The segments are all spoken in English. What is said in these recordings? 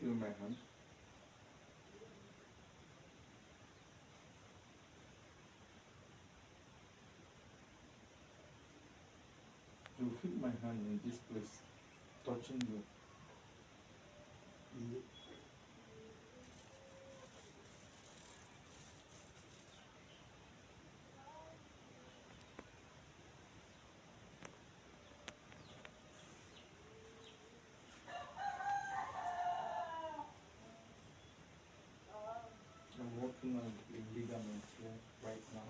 feel my hand? You feel my hand in this place, touching you. I'm working on a ligament here right now.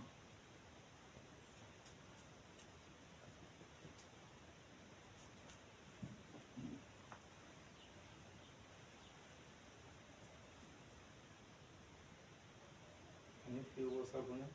Can you feel what's happening?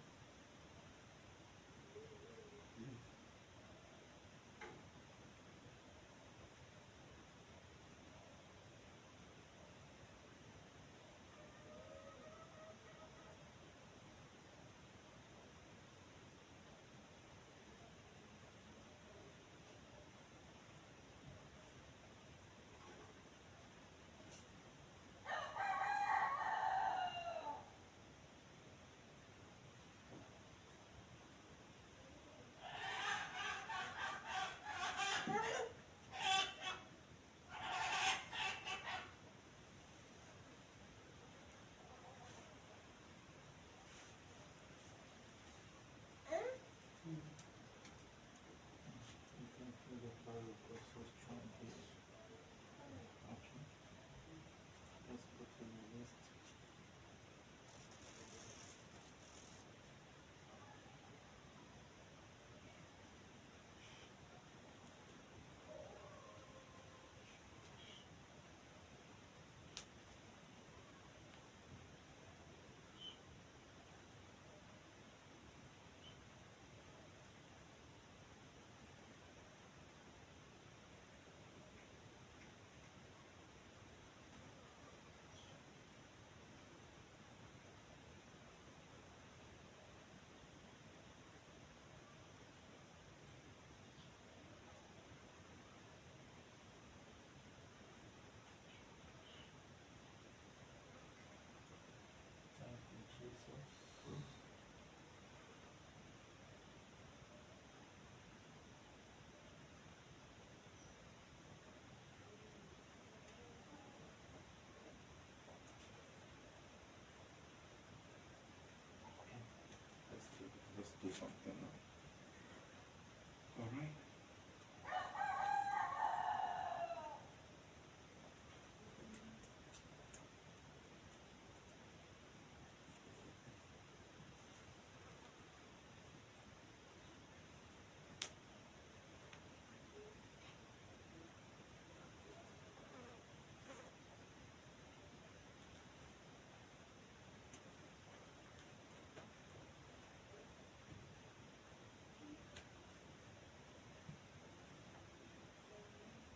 You can feel the power of God so strong here. Okay. Let's go to the wrist. Thank you, Jesus. Let's do something now. All right.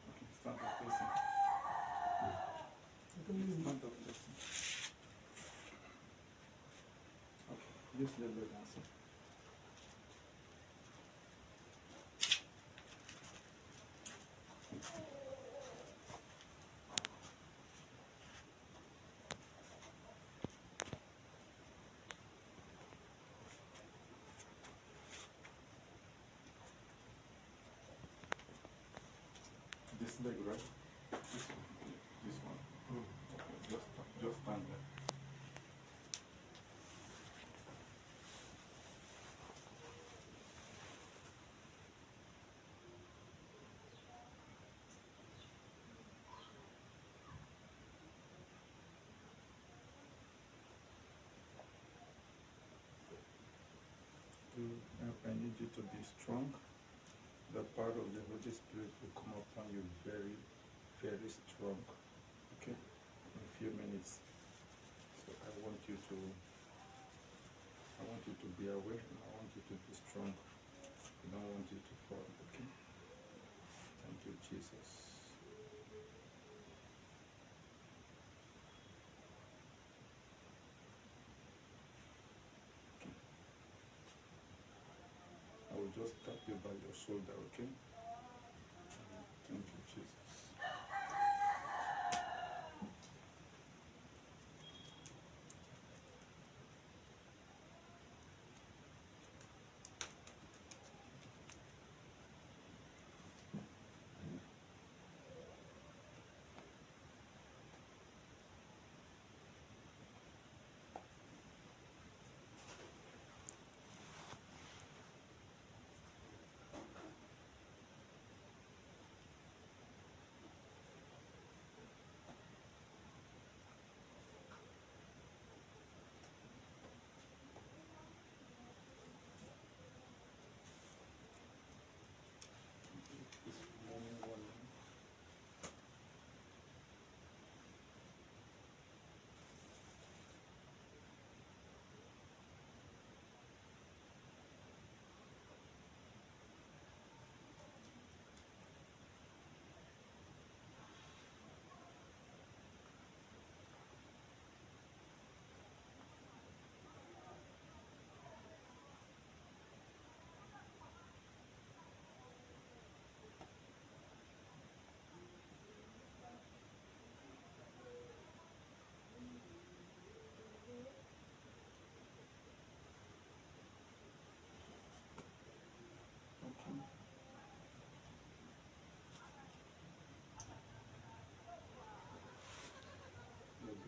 Okay, stand up, listen. Stand up, listen. Okay, use the leg answer. This leg, right? This one. This one. Okay, just stand there. I need you to be strong. The power of the Holy Spirit will come upon you very, very strong. Okay? In a few minutes. So I want you to be aware and I want you to be strong. I don't want you to fall. Okay? Thank you, Jesus. I will just tap you by your shoulder, okay? Thank you, Jesus.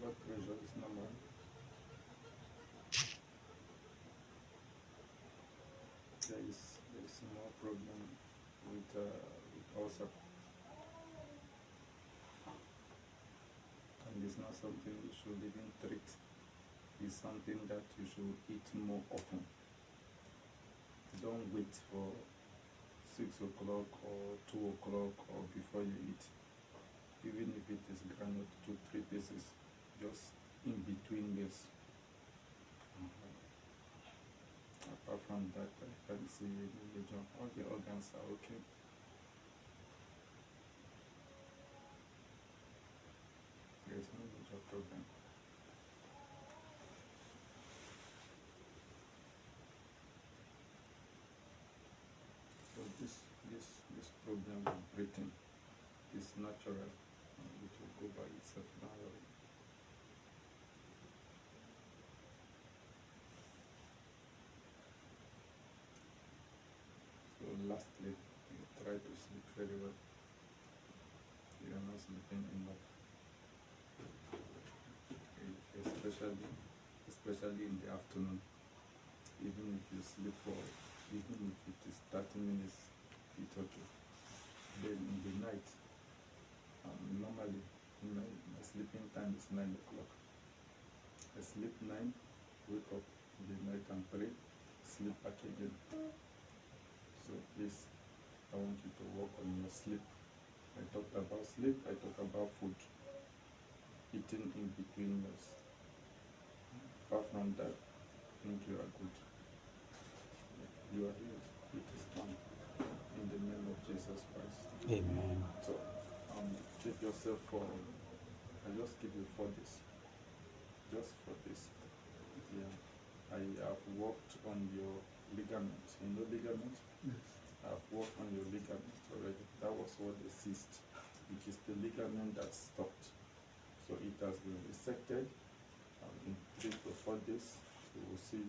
blood pressure is normal. There is more problem with ulcer, and it's not something you should even treat. It's something that you should eat more often. Don't wait for 6 o'clock or 2 o'clock or before you eat. Even if it is granite 2-3 pieces, just in between this. Apart from that, I can't see any major. All the organs are okay. There's no major problem. So this problem with breathing is natural. It will go by itself now. So lastly, you try to sleep very well. You are not sleeping enough, especially in the afternoon. Even if you sleep for, even if it is 30 minutes, it's okay. Then in the night, normally my sleeping time is 9 o'clock. I sleep 9, wake up in the night and pray, sleep back again. So please, I want you to work on your sleep. I talked about sleep, I talked about food, eating in between meals. Apart from that, I think you are good. You are healed. It is done. In the name of Jesus Christ. Amen. So, keep yourself for, I just give you 4 days. Just for this. Yeah. I have worked on your ligaments. You know ligaments? Yes. I've worked on your ligaments already. That was what they ceased, which is the ligament that stopped. So it has been resected. In 3 to 4 days, you will see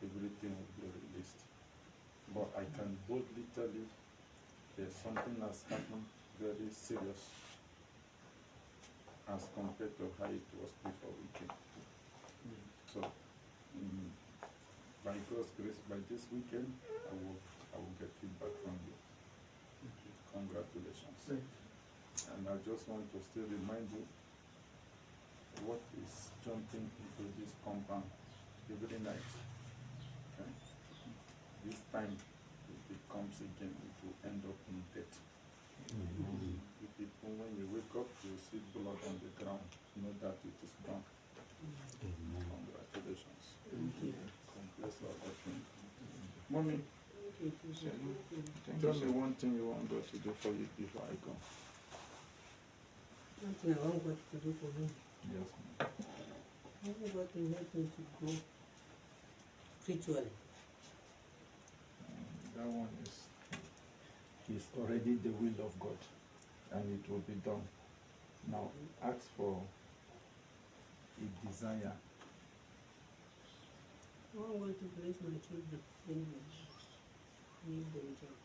everything will be released. But I can boldly tell you there's something that's happened very serious as compared to how it was before we came. So, by God's grace, by this weekend, I will get feedback from you. Congratulations. Thank you. And I just want to still remind you what is jumping into this compound every night. Okay? This time, if it comes again, it will end up in death. You people, when you wake up, you see blood on the ground. Know that it is done. Congratulations. Thank you. God bless all of you. Mommy, Thank tell you, me sir. one thing you want God to do for you before I go. One thing I want God to do for me, Yes, I want God to help me to grow spiritually. that one is already the will of God, and it will be done. Now, ask for a desire. I want God to bless my children and give them job.